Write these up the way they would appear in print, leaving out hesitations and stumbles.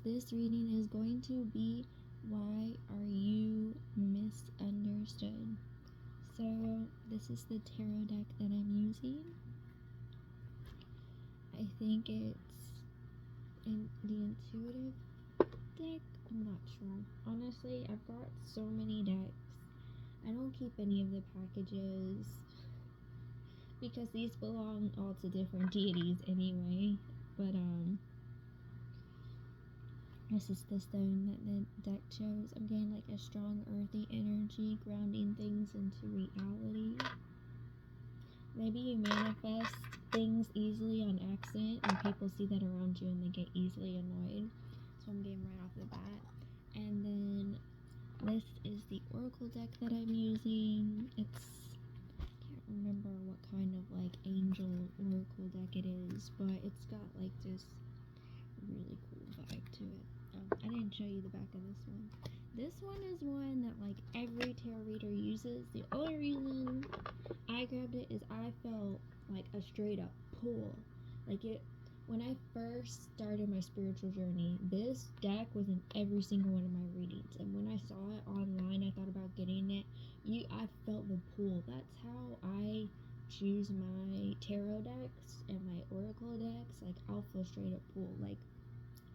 this reading is going to be Why Are You Misunderstood? So, this is the tarot deck that I'm using. I think it's the intuitive deck. I'm not sure. Honestly, I've got so many decks. I don't keep any of the packages because these belong all to different deities anyway. But this is the stone that the deck chose. I'm getting like a strong earthy energy, grounding things into reality. Maybe you manifest things easily on accident and people see that around you and they get easily annoyed. So I'm getting right off the bat. And then this is the oracle deck that I'm using. I can't remember what kind of like angel oracle deck it is, but it's got like this really cool vibe to it. I didn't show you the back of this one. This one is one that like every tarot reader uses. The only reason I grabbed it is I felt like a straight up pull. Like it when I first started my spiritual journey, this deck was in every single one of my readings. And when I saw it online, I thought about getting it. I felt the pull. That's how I choose my tarot decks and my oracle decks. Like I'll feel straight up pull. Like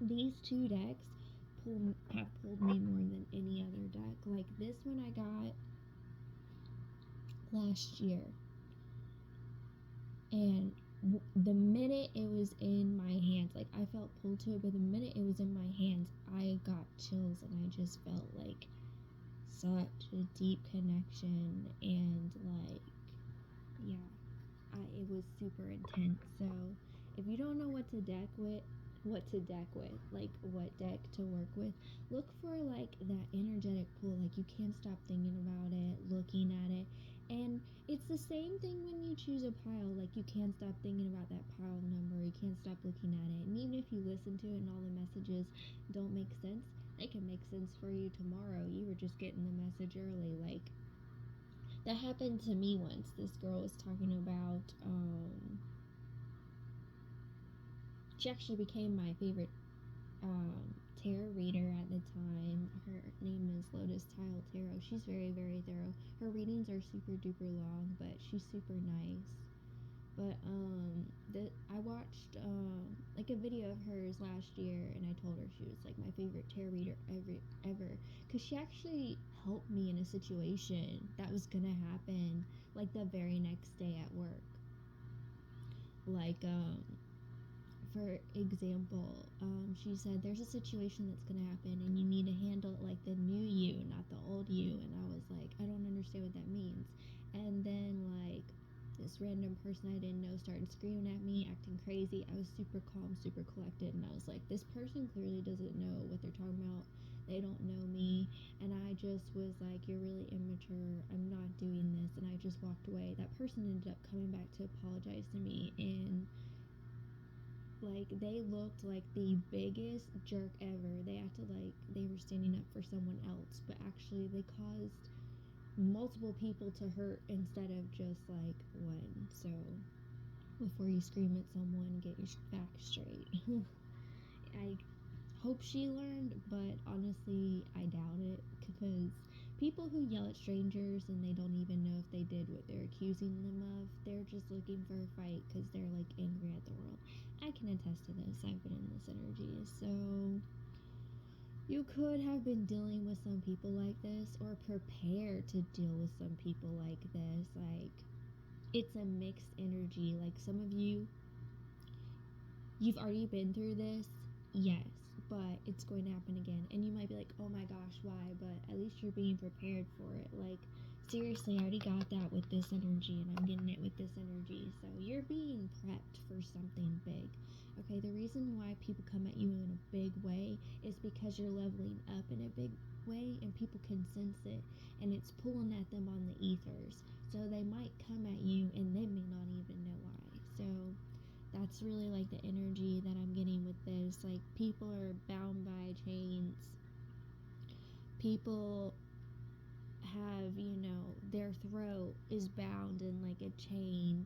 these two decks have pulled me more than any other deck. Like this one I got last year, and the minute it was in my hands, like I felt pulled to it, but the minute it was in my hands, I got chills and I just felt like such a deep connection, and like it was super intense. So if you don't know what to deck with, like what deck to work with, look for like that energetic pull. Like you can't stop thinking about it, looking at it. And it's the same thing when you choose a pile. Like you can't stop thinking about that pile number, you can't stop looking at it. And even if you listen to it and all the messages don't make sense, they can make sense for you tomorrow. You were just getting the message early. Like that happened to me once. This girl was talking about she actually became my favorite tarot reader at the time. Her name is Lotus Tile Tarot. She's very, very thorough. Her readings are super duper long, but she's super nice. But I watched like a video of hers last year, and I told her she was like my favorite tarot reader ever, because she actually helped me in a situation that was gonna happen like the very next day at work. Like for example, she said there's a situation that's gonna happen and you need to handle it like the new you, not the old you. And I was like, I don't understand what that means. And then like this random person I didn't know started screaming at me, acting crazy. I was super calm, super collected, and I was like, this person clearly doesn't know what they're talking about. They don't know me. And I just was like, you're really immature, I'm not doing this. And I just walked away. That person ended up coming back to apologize to me, and like they looked like the biggest jerk ever. They acted like they were standing up for someone else, but actually they caused multiple people to hurt instead of just like one. So before you scream at someone, get your facts straight. I hope she learned, but honestly I doubt it, because people who yell at strangers and they don't even know if they did what they're accusing them of, they're just looking for a fight because they're like angry at the world. I can attest to this. I've been in this energy. So you could have been dealing with some people like this, or prepared to deal with some people like this. Like it's a mixed energy. Like some of you've already been through this, yes, but it's going to happen again. And you might be like, oh my gosh, why? But at least you're being prepared for it. Like seriously, I already got that with this energy, and I'm getting it with this energy. So you're being prepped for something big. Okay, the reason why people come at you in a big way is because you're leveling up in a big way, and people can sense it, and it's pulling at them on the ethers. So they might come at you and they may not even know why. So that's really like the energy that I'm getting with this. Like people are bound by chains. People have, their throat is bound in like a chain.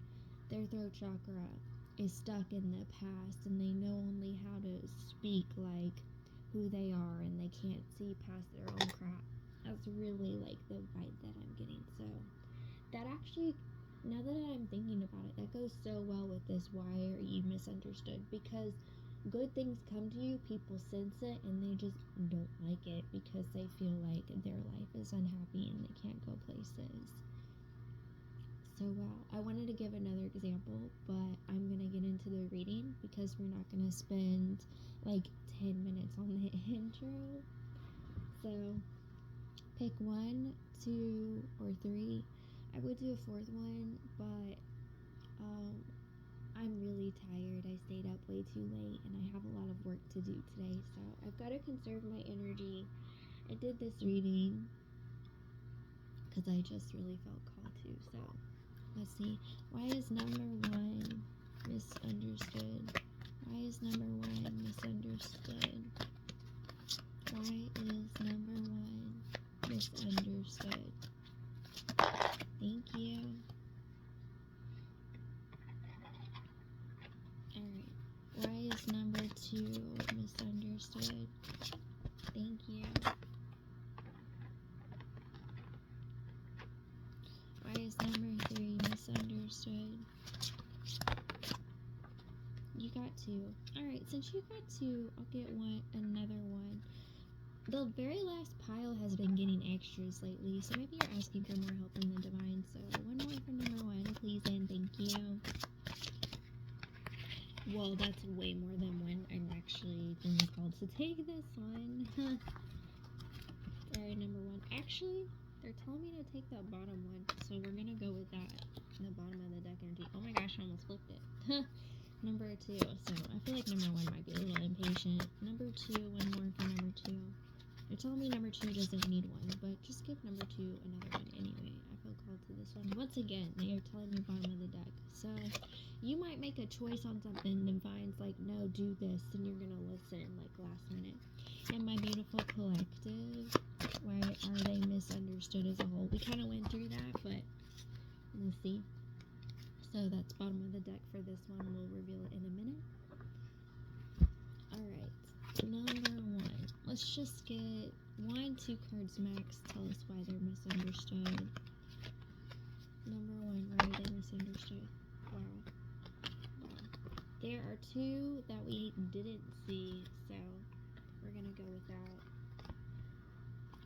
Their throat chakra is stuck in the past, and they know only how to speak like who they are and they can't see past their own crap. That's really like the vibe that I'm getting. So that actually, now that I'm thinking about it, that goes so well with this why are you misunderstood, because good things come to you, people sense it, and they just don't like it because they feel like their life is unhappy and they can't go places. So I wanted to give another example, but I'm going to get into the reading because we're not going to spend like 10 minutes on the intro. So pick 1, 2, or 3. I would do a 4th one, but I'm really tired. I stayed up way too late and I have a lot of work to do today, so I've got to conserve my energy. I did this reading because I just really felt called to. So let's see. Why is number 1 misunderstood? Why is number 1 misunderstood? Why is number 1 misunderstood? Thank you. Alright. Why is number 2 misunderstood? Thank you. Why is number 3 misunderstood? You got 2. Alright, since you got 2, I'll get another one. The very last pile has been getting extras lately, so maybe you're asking for more help in the divine. So one more for number 1, please and thank you. Well, that's way more than one. I'm actually being called to take this one. Alright, number 1. Actually, they're telling me to take that bottom one, so we're gonna go with that. The bottom of the deck energy. Oh my gosh, I almost flipped it. Number 2. So I feel like number 1 might be a little impatient. Number 2, one more for number 2. They're telling me number 2 doesn't need one, but just give number 2 another one anyway. I feel called to this one. Once again, they are telling me bottom of the deck. So you might make a choice on something and Divine's like, no, do this, and you're gonna listen like last minute. And my beautiful collective, why are they misunderstood as a whole? We kind of went through that, but let's see. So that's bottom of the deck for this one. We'll reveal it in a minute. Alright, number 1. Let's just get 1, 2 cards max. Tell us why they're misunderstood. Number 1, why are they misunderstood? Wow. There are 2 that we didn't see, so we're gonna go with that.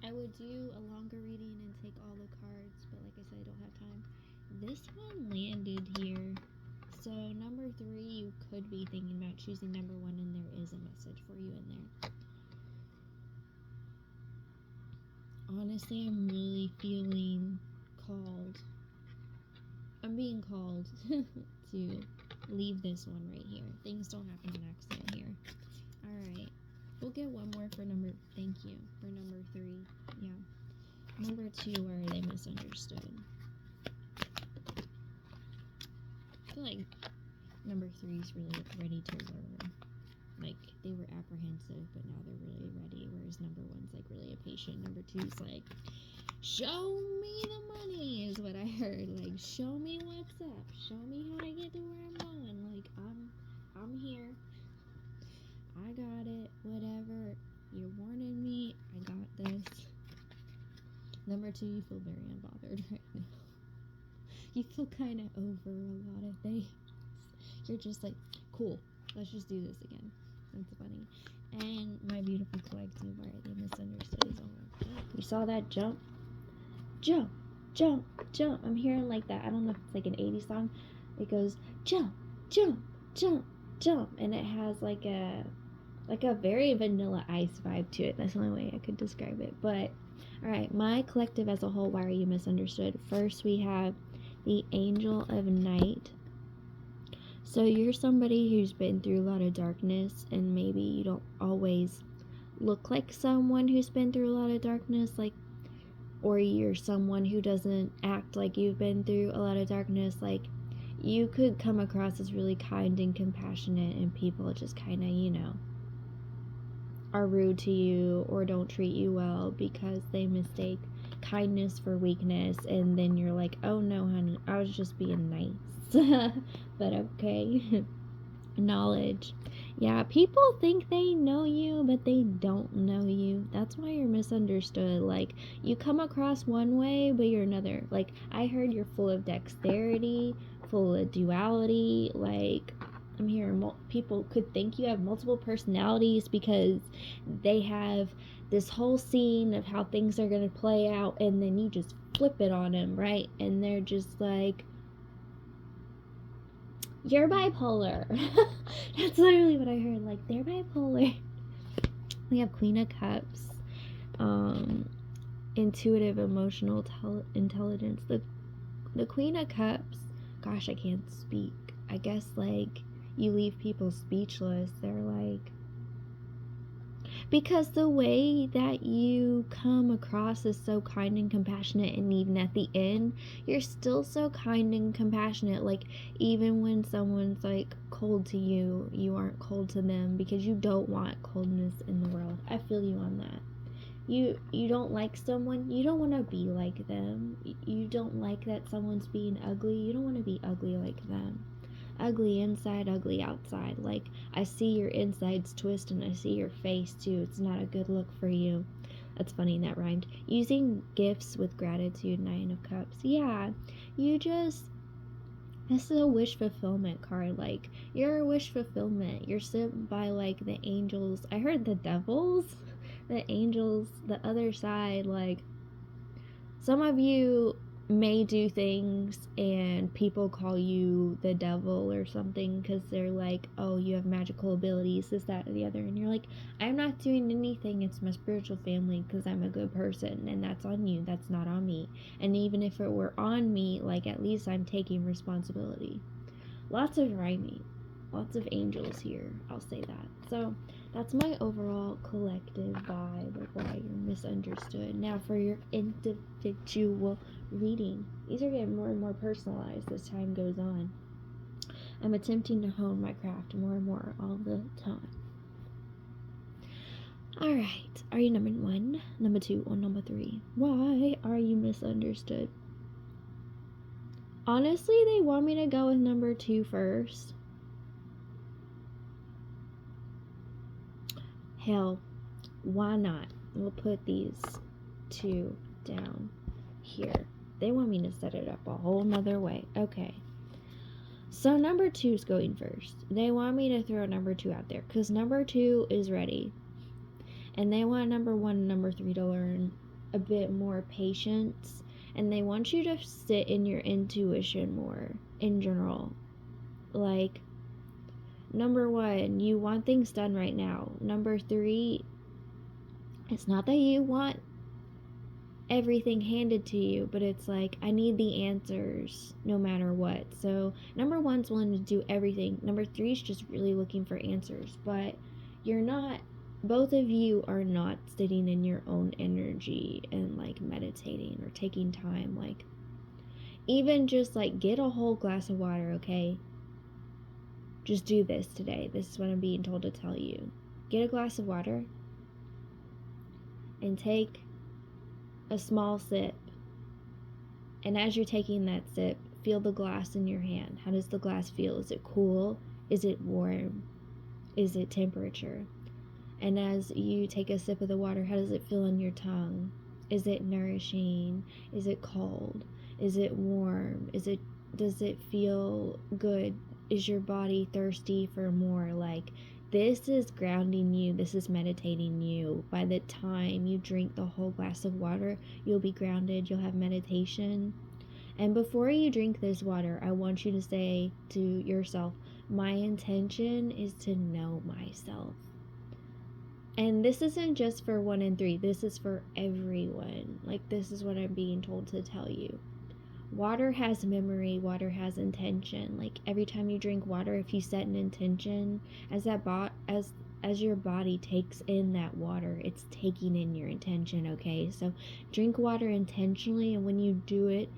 I would do a longer reading and take all the cards, but like I said, I don't have time. This one landed here. So number 3, you could be thinking about choosing number 1, and there is a message for you in there. Honestly, I'm really feeling called. I'm being called to leave this one right here. Things don't happen on accident here. Alright. We'll get one more for number, thank you, for number 3. Yeah. Number 2, where are they misunderstood? I feel like number 3 is really ready to learn. Like, they were apprehensive, but now they're really ready, whereas number 1's like really impatient. Number 2's like, show me the money is what I heard. Like, show me what's up. Show me how to get to where I'm going. Like, I'm here. I got it. Whatever. You're warning me. I got this. Number 2, you feel very unbothered right now. You feel kind of over a lot of things. You're just like, cool, let's just do this again. That's funny. And my beautiful collective, why are they misunderstood as well? You saw that jump? Jump, jump, jump. I'm hearing like that. I don't know if it's like an 80s song. It goes, jump, jump, jump, jump. And it has like a very Vanilla Ice vibe to it. That's the only way I could describe it. But, alright, my collective as a whole, why are you misunderstood? First, we have the Angel of Night. So you're somebody who's been through a lot of darkness, and maybe you don't always look like someone who's been through a lot of darkness, like, or you're someone who doesn't act like you've been through a lot of darkness. Like, you could come across as really kind and compassionate, and people just kind of, you know, are rude to you or don't treat you well because they mistake kindness for weakness, and then you're like, oh no honey, I was just being nice. But okay. Knowledge. Yeah, people think they know you, but they don't know you. That's why you're misunderstood. Like, you come across one way, but you're another. Like, I heard you're full of dexterity, full of duality. Like, I'm hearing people could think you have multiple personalities because they have this whole scene of how things are going to play out, and then you just flip it on them, right? And they're just like, you're bipolar. That's literally what I heard. Like, they're bipolar. We have Queen of Cups, intuitive, emotional intelligence. The Queen of Cups, gosh, I can't speak. I guess, like, you leave people speechless. They're like, because the way that you come across is so kind and compassionate, and even at the end you're still so kind and compassionate. Like, even when someone's like cold to you, you aren't cold to them because you don't want coldness in the world. I feel you on that. You don't like someone, you don't want to be like them. You don't like that someone's being ugly, you don't want to be ugly like them. Ugly inside, ugly outside. Like, I see your insides twist and I see your face too. It's not a good look for you. That's funny, that rhymed. Using gifts with gratitude, 9 of Cups. Yeah, you just, this is a wish fulfillment card. Like, you're a wish fulfillment. You're sent by like the angels. I heard the devils, the angels, the other side. Like, some of you may do things and people call you the devil or something because they're like, oh, you have magical abilities, this, that, or the other. And you're like, I'm not doing anything. It's my spiritual family because I'm a good person, and that's on you. That's not on me. And even if it were on me, like, at least I'm taking responsibility. Lots of rhyming. Lots of angels here. I'll say that. So that's my overall collective vibe of why you're misunderstood. Now for your individual reading. These are getting more and more personalized as time goes on. I'm attempting to hone my craft more and more all the time. Alright, are you number 1, number 2, or number 3? Why are you misunderstood? Honestly, they want me to go with number 2 first. Hell, why not? We'll put these 2 down here. They want me to set it up a whole nother way. Okay. So number 2 is going first. They want me to throw number 2 out there because number 2 is ready. And they want number 1 and number 3 to learn a bit more patience. And they want you to sit in your intuition more in general. Like, number 1, you want things done right now. Number 3, it's not that you want everything handed to you, but it's like, I need the answers no matter what. So number 1's willing to do everything. Number 3's just really looking for answers. But you're not, both of you are not sitting in your own energy and like meditating or taking time. Like, even just like get a whole glass of water, okay? Just do this today. This is what I'm being told to tell you. Get a glass of water and take a small sip. And as you're taking that sip, feel the glass in your hand. How does the glass feel? Is it cool? Is it warm? Is it temperature? And as you take a sip of the water, how does it feel on your tongue? Is it nourishing? Is it cold? Is it warm? Does it feel good? Is your body thirsty for more? Like, this is grounding you. This is meditating you. By the time you drink the whole glass of water, you'll be grounded. You'll have meditation. And before you drink this water, I want you to say to yourself, my intention is to know myself. And this isn't just for 1 and 3. This is for everyone. Like, this is what I'm being told to tell you. Water has memory, water has intention. Like, every time you drink water, if you set an intention, as your body takes in that water, it's taking in your intention, okay? So drink water intentionally, and when you do it,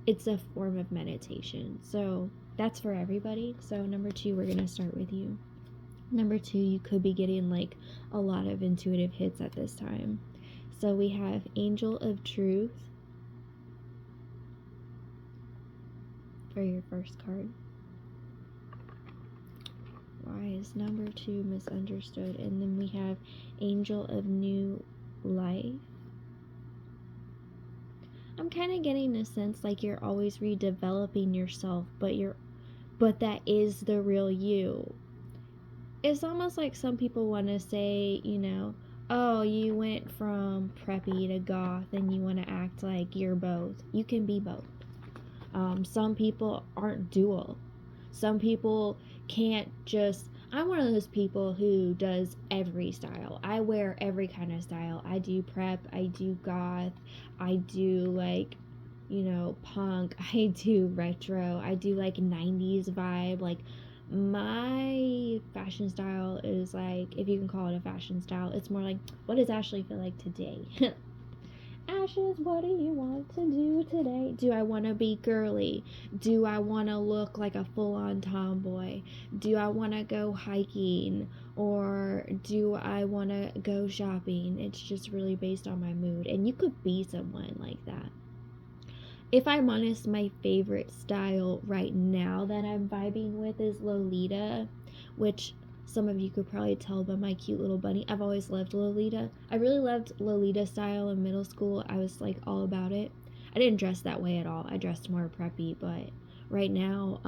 it's a form of meditation. So that's for everybody. So number 2, we're going to start with you. Number 2, you could be getting like a lot of intuitive hits at this time. So we have Angel of Truth for your first card. wise. Number 2, misunderstood. And then we have angel of new life. I'm kind of getting a sense like you're always redeveloping yourself, but that is the real you. It's almost like some people want to say, oh, you went from preppy to goth and you want to act like you're both. You can be both. Some people aren't dual. Some people can't just. I'm one of those people who does every style. I wear every kind of style. I do prep, I do goth, I do punk, I do retro, I do 90s vibe. My fashion style is if you can call it a fashion style, it's more like, what does Ashley feel like today? Ashes, what do you want to do today? Do I want to be girly? Do I want to look like a full-on tomboy? Do I want to go hiking? Or do I want to go shopping? It's just really based on my mood. And you could be someone like that. If I'm honest, my favorite style right now that I'm vibing with is Lolita, which some of you could probably tell by my cute little bunny. I've always loved Lolita. I really loved Lolita style in middle school. I was all about it. I didn't dress that way at all. I dressed more preppy, but right now,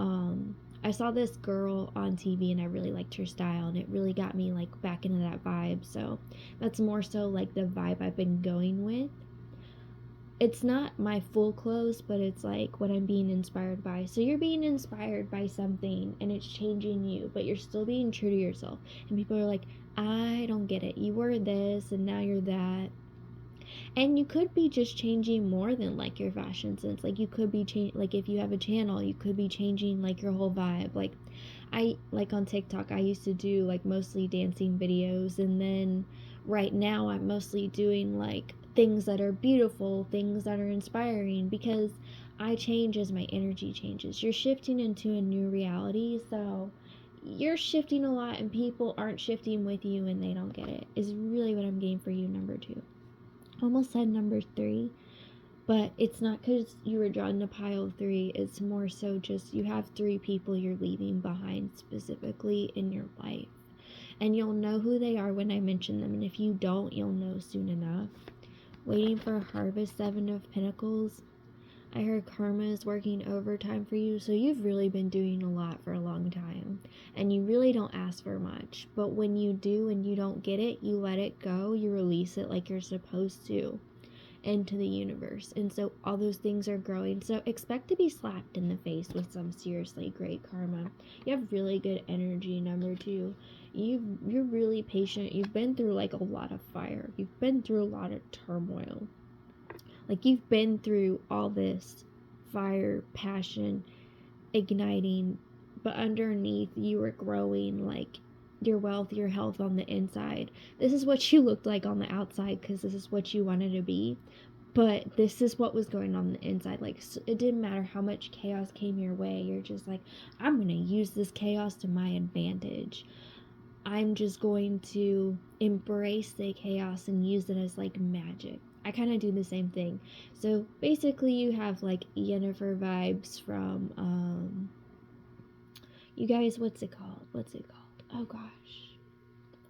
I saw this girl on TV and I really liked her style and it really got me back into that vibe. So that's more so the vibe I've been going with. It's not my full clothes, but it's what I'm being inspired by. So you're being inspired by something and it's changing you, but you're still being true to yourself. And people are like, I don't get it. You were this and now you're that. And you could be just changing more than your fashion sense. You could be if you have a channel, you could be changing your whole vibe. I on TikTok, I used to do mostly dancing videos, and then right now I'm mostly doing things that are beautiful, things that are inspiring, because I change as my energy changes. You're shifting into a new reality, so you're shifting a lot and people aren't shifting with you and they don't get it, is really what I'm getting for you, number 2. Almost said number 3, but it's not because you were drawn to pile 3. It's more so just you have 3 people you're leaving behind specifically in your life. And you'll know who they are when I mention them, and if you don't, you'll know soon enough. Waiting for harvest, 7 of Pentacles. I heard karma is working overtime for you, so you've really been doing a lot for a long time, and you really don't ask for much, but when you do and you don't get it, you let it go, you release it like you're supposed to into the universe, and so all those things are growing. So expect to be slapped in the face with some seriously great karma. You have really good energy, number 2. You're really patient. You've been through a lot of fire. You've been through a lot of turmoil. You've been through all this fire, passion, igniting, but underneath you were growing your wealth, your health on the inside. This is what you looked like on the outside because this is what you wanted to be, but this is what was going on the inside. It didn't matter how much chaos came your way. You're just I'm going to use this chaos to my advantage. I'm just going to embrace the chaos and use it as magic. I kind of do the same thing. So basically you have Yennefer vibes from you guys, what's it called? Oh gosh,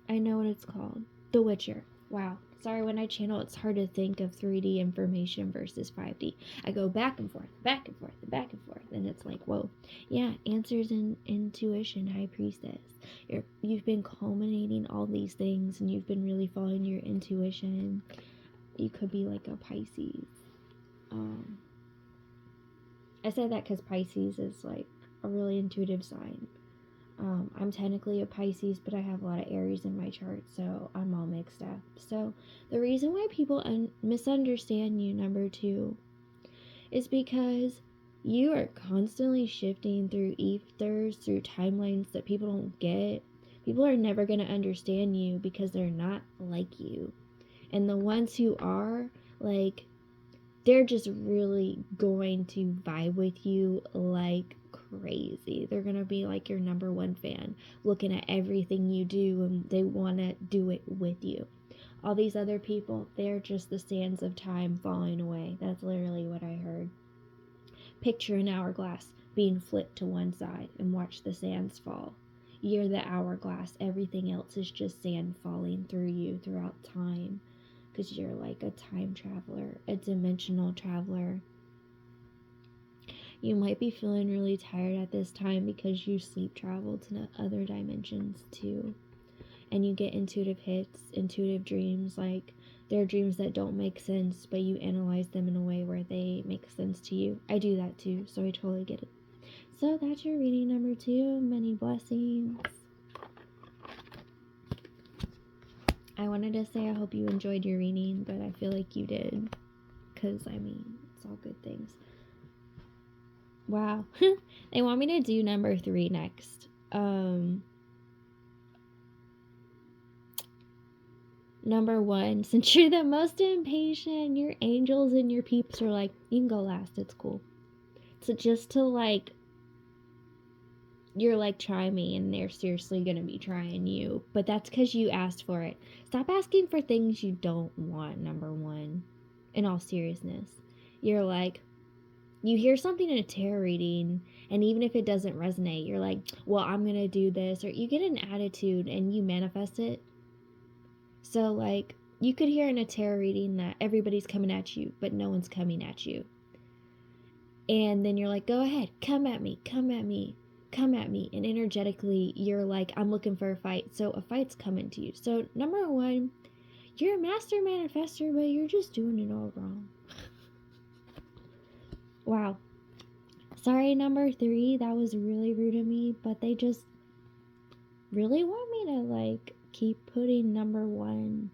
I know what it's called. The Witcher. Wow. Sorry, when I channel, it's hard to think of 3D information versus 5D. I go back and forth, back and forth, back and forth, and it's whoa. Yeah, answers and intuition, High Priestess. You've been culminating all these things, and you've been really following your intuition. You could be a Pisces. I say that because Pisces is a really intuitive sign. I'm technically a Pisces, but I have a lot of Aries in my chart, so I'm all mixed up. So the reason why people misunderstand you, number 2, is because you are constantly shifting through ethers, through timelines that people don't get. People are never going to understand you because they're not like you. And the ones who are, they're just really going to vibe with you crazy. They're gonna be your number 1 fan, looking at everything you do, and they want to do it with you. All these other people, they're just the sands of time falling away. That's literally what I heard. Picture an hourglass being flipped to one side and watch the sands fall. You're the hourglass. Everything else is just sand falling through you throughout time, because you're like a time traveler, a dimensional traveler. You might be feeling really tired at this time because you sleep travel to other dimensions too. And you get intuitive hits, intuitive dreams. Like, they're dreams that don't make sense, but you analyze them in a way where they make sense to you. I do that too, so I totally get it. So that's your reading number 2. Many blessings. I wanted to say I hope you enjoyed your reading, but I feel like you did. Because, I mean, it's all good things. Wow. They want me to do number 3 next. Number 1, since you're the most impatient, your angels and your peeps are like, you can go last, it's cool. So just to like, you're like, try me, and they're seriously gonna be trying you. But that's because you asked for it. Stop asking for things you don't want, number 1. In all seriousness. You're like, you hear something in a tarot reading, and even if it doesn't resonate, you're like, well, I'm gonna do this. Or you get an attitude and you manifest it. So, like, you could hear in a tarot reading that everybody's coming at you, but no one's coming at you. And then you're like, go ahead, come at me, come at me, come at me. And energetically, you're like, I'm looking for a fight. So a fight's coming to you. So number 1, you're a master manifester, but you're just doing it all wrong. Wow. Sorry, number 3, that was really rude of me, but they just really want me to, like, keep putting number 1,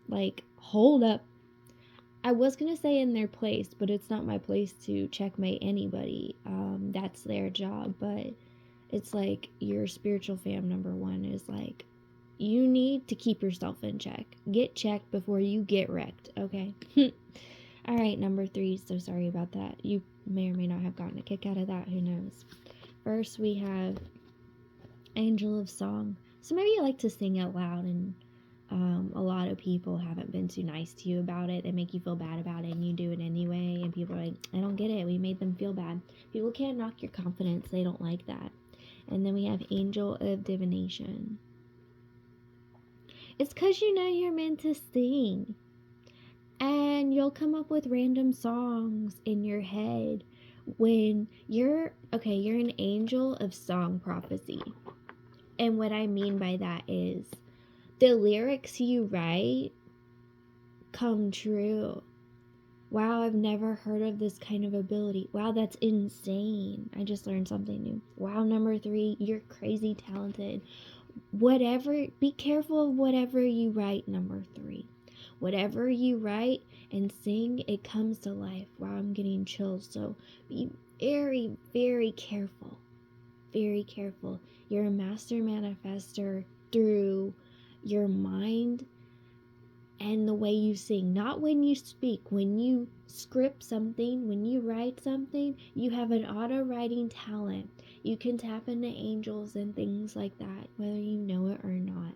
like, hold up. I was gonna say in their place, but it's not my place to checkmate anybody. That's their job, but it's like your spiritual fam number 1 is like, you need to keep yourself in check. Get checked before you get wrecked, okay? Alright, number 3, so sorry about that. You may or may not have gotten a kick out of that, who knows. First, we have Angel of Song. So maybe you like to sing out loud, and a lot of people haven't been too nice to you about it. They make you feel bad about it, and you do it anyway, and people are like, I don't get it, we made them feel bad. People can't knock your confidence, they don't like that. And then we have Angel of Divination. It's because you know you're meant to sing, and you'll come up with random songs in your head when you're an angel of song prophecy. And what I mean by that is, the lyrics you write come true. Wow, I've never heard of this kind of ability. Wow, that's insane. I just learned something new. Wow, number 3, you're crazy talented. Whatever, be careful of whatever you write, number 3. Whatever you write and sing, it comes to life. Wow, I'm getting chills. So be very, very careful. Very careful. You're a master manifester through your mind and the way you sing. Not when you speak. When you script something, when you write something, you have an auto writing talent. You can tap into angels and things like that, whether you know it or not.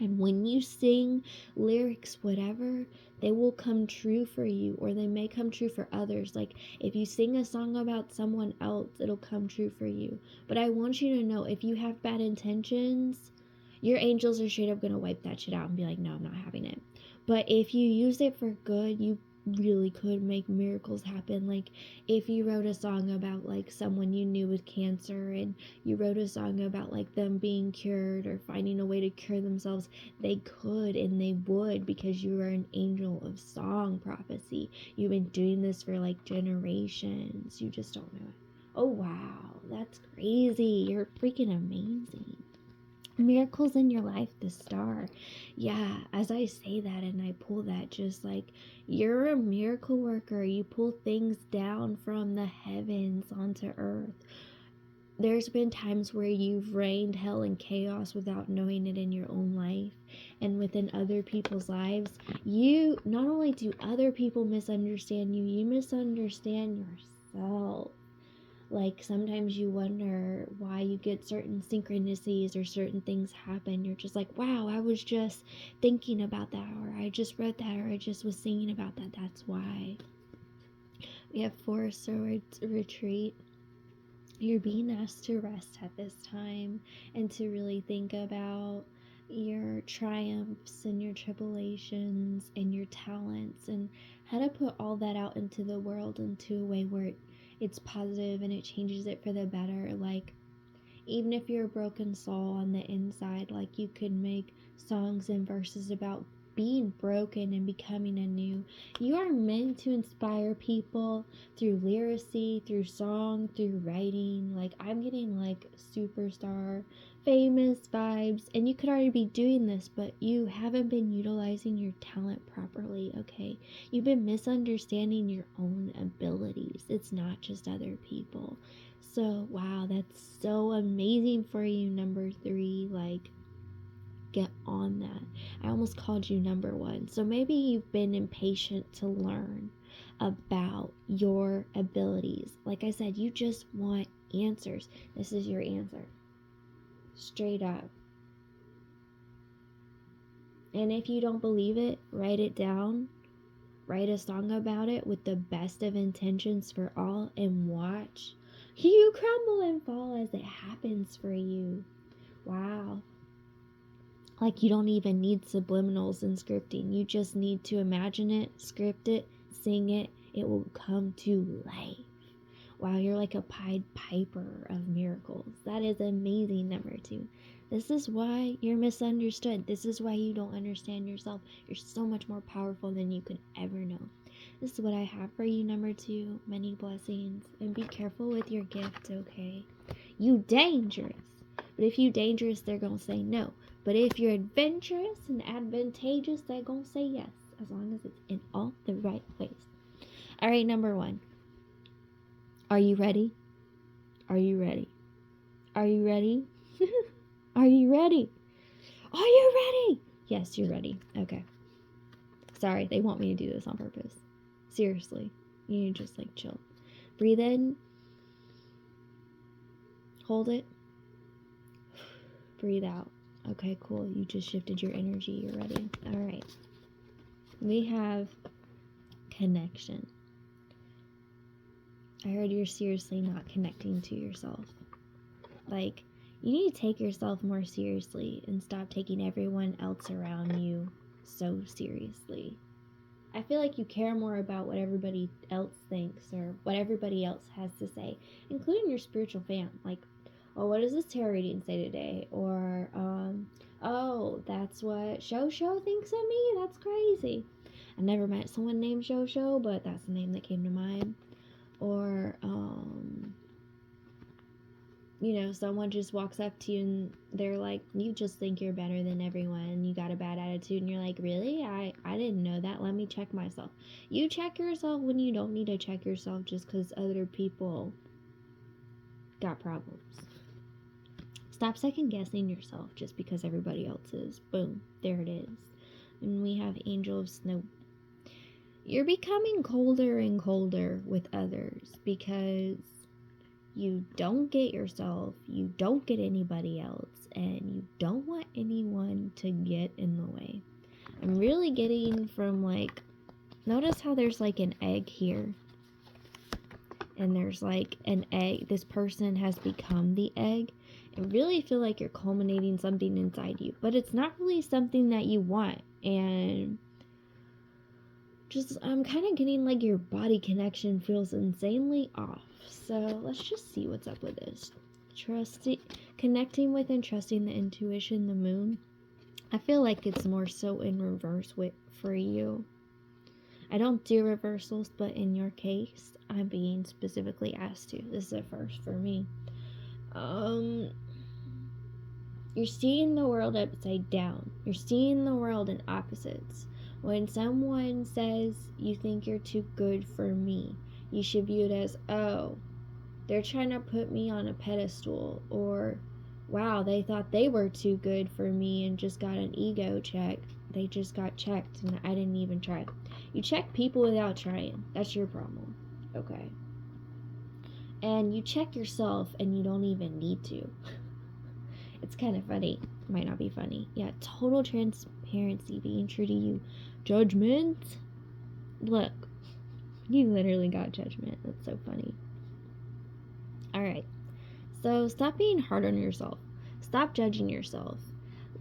And when you sing lyrics, whatever, they will come true for you, or they may come true for others. Like, if you sing a song about someone else, it'll come true for you. But I want you to know, if you have bad intentions, your angels are straight up going to wipe that shit out and be like, no, I'm not having it. But if you use it for good, you really could make miracles happen. Like, if you wrote a song about like someone you knew with cancer, and you wrote a song about like them being cured or finding a way to cure themselves, they could and they would, because you are an angel of song prophecy. You've been doing this for like generations. You just don't know it. Oh wow, that's crazy. You're freaking amazing. Miracles in your life, the star. Yeah, as I say that and I pull that, just like, you're a miracle worker. You pull things down from the heavens onto earth. There's been times where you've reigned hell and chaos without knowing it in your own life and within other people's lives. You, not only do other people misunderstand you, you misunderstand yourself. Like, sometimes you wonder why you get certain synchronicities or certain things happen. You're just like, wow, I was just thinking about that, or I just read that, or I just was singing about that. That's why. We have Four Swords Retreat. You're being asked to rest at this time and to really think about your triumphs and your tribulations and your talents and how to put all that out into the world into a way where it's positive and it changes it for the better. Like, even if you're a broken soul on the inside, like, you could make songs and verses about being broken and becoming anew. You are meant to inspire people through lyricy, through song, through writing. Like, I'm getting like superstar, famous vibes, and you could already be doing this, but you haven't been utilizing your talent properly, okay? You've been misunderstanding your own abilities. It's not just other people. So, wow, that's so amazing for you, number 3. Like, get on that. I almost called you number 1. So maybe you've been impatient to learn about your abilities. Like I said, you just want answers. This is your answer. Straight up. And if you don't believe it, write it down. Write a song about it with the best of intentions for all, and watch you crumble and fall as it happens for you. Wow. Like, you don't even need subliminals and scripting. You just need to imagine it, script it, sing it. It will come to life. Wow, you're like a Pied Piper of miracles. That is amazing, number 2. This is why you're misunderstood. This is why you don't understand yourself. You're so much more powerful than you could ever know. This is what I have for you, number 2. Many blessings. And be careful with your gift, okay? You dangerous. But if you dangerous, they're going to say no. But if you're adventurous and advantageous, they're going to say yes. As long as it's in all the right ways. All right, number 1. Are you ready? Are you ready? Are you ready? Are you ready? Are you ready? Yes, you're ready. Okay. Sorry, they want me to do this on purpose. Seriously. You need to just like chill. Breathe in. Hold it. Breathe out. Okay, cool. You just shifted your energy. You're ready. All right. We have connection. I heard you're seriously not connecting to yourself. Like, you need to take yourself more seriously and stop taking everyone else around you so seriously. I feel like you care more about what everybody else thinks or what everybody else has to say, including your spiritual fam. Like, oh, what does this tarot reading say today? Or, oh, that's what Shosho thinks of me? That's crazy. I never met someone named Shosho, but that's the name that came to mind. Or, someone just walks up to you and they're like, you just think you're better than everyone and you got a bad attitude, and you're like, really? I didn't know that. Let me check myself. You check yourself when you don't need to check yourself just because other people got problems. Stop second guessing yourself just because everybody else is. Boom, there it is. And we have Angel of Snow. You're becoming colder and colder with others because you don't get yourself, you don't get anybody else, and you don't want anyone to get in the way. I'm really getting from, like, notice how there's like an egg here, and there's like an egg. This person has become the egg. I really feel like you're culminating something inside you, but it's not really something that you want. And just, I'm kind of getting like your body connection feels insanely off. So let's just see what's up with this. Connecting with and trusting the intuition, the moon. I feel like it's more so in reverse for you. I don't do reversals, but in your case, I'm being specifically asked to. This is a first for me. You're seeing the world upside down. You're seeing the world in opposites. When someone says you think you're too good for me, you should view it as, oh, they're trying to put me on a pedestal, or wow, they thought they were too good for me and just got an ego check. They just got checked and I didn't even try. You check people without trying. That's your problem. Okay. And you check yourself and you don't even need to. It's kind of funny. Might not be funny. Yeah, total transparency, being true to you. Judgment. Look, you literally got judgment. That's so funny. Alright. So stop being hard on yourself. Stop judging yourself.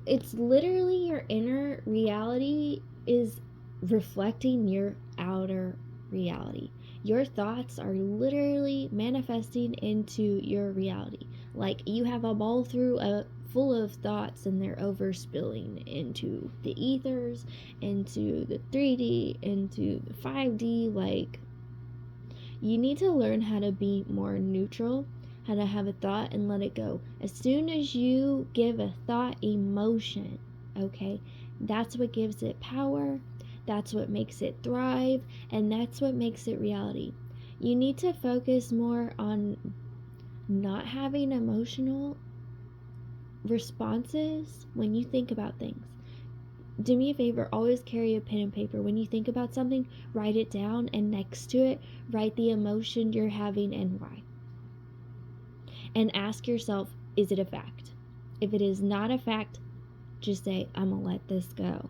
It's literally your inner reality is reflecting your outer reality. Your thoughts are literally manifesting into your reality. Like you have a bowl full of thoughts and they're overspilling into the ethers, into the 3D, into the 5D. Like, you need to learn how to be more neutral, how to have a thought and let it go. As soon as you give a thought emotion, okay, that's what gives it power, that's what makes it thrive, and that's what makes it reality. You need to focus more on not having emotional responses when you think about things. Do me a favor, always carry a pen and paper. When you think about something, write it down, and next to it, write the emotion you're having and why. And ask yourself, is it a fact? If it is not a fact, just say, I'm gonna let this go.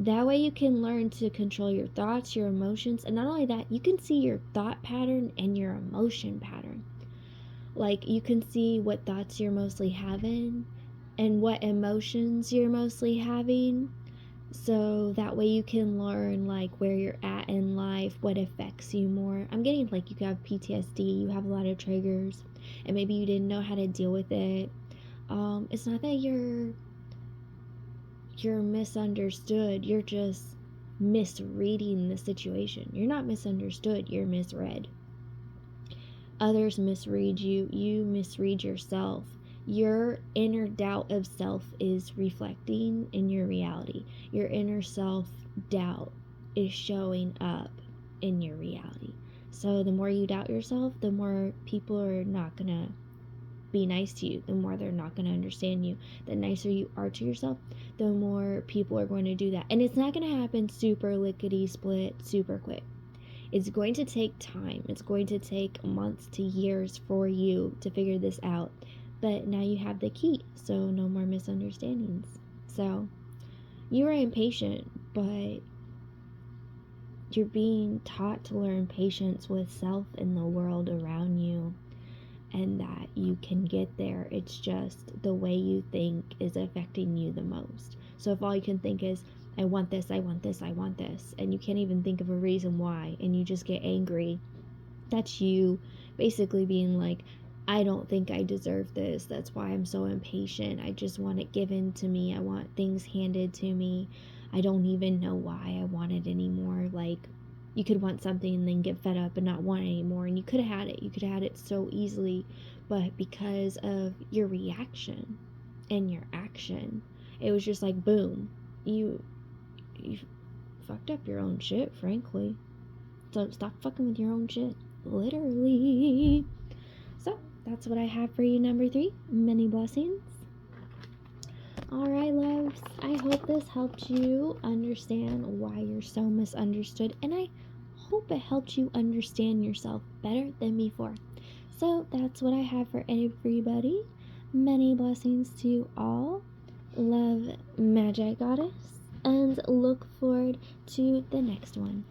That way you can learn to control your thoughts, your emotions, and not only that, you can see your thought pattern and your emotion pattern. Like, you can see what thoughts you're mostly having and what emotions you're mostly having, so that way you can learn like where you're at in life, what affects you more. I'm getting like you have PTSD, you have a lot of triggers, and maybe you didn't know how to deal with it. It's not that you're misunderstood, you're just misreading the situation. You're not misunderstood, you're misread. Others misread you, you misread yourself. Your inner doubt of self is reflecting in your reality. Your inner self doubt is showing up in your reality. So the more you doubt yourself, the more people are not gonna be nice to you, the more they're not gonna understand you. The nicer you are to yourself, the more people are going to do that. And it's not gonna happen super lickety split, super quick. It's going to take time. It's going to take months to years for you to figure this out. But now you have the key, so no more misunderstandings. So you are impatient, but you're being taught to learn patience with self and the world around you, and that you can get there. It's just the way you think is affecting you the most. So if all you can think is, I want this, I want this, I want this, and you can't even think of a reason why, and you just get angry, that's you basically being like, I don't think I deserve this. That's why I'm so impatient. I just want it given to me. I want things handed to me. I don't even know why I want it anymore. Like, you could want something and then get fed up and not want it anymore. And you could have had it. You could have had it so easily. But because of your reaction and your action, it was just like, boom. You fucked up your own shit, frankly. So stop fucking with your own shit. Literally. So that's what I have for you, number 3. Many blessings. Alright, loves. I hope this helped you understand why you're so misunderstood. And I hope it helped you understand yourself better than before. So that's what I have for everybody. Many blessings to you all. Love, Magic Goddess. And look forward to the next one.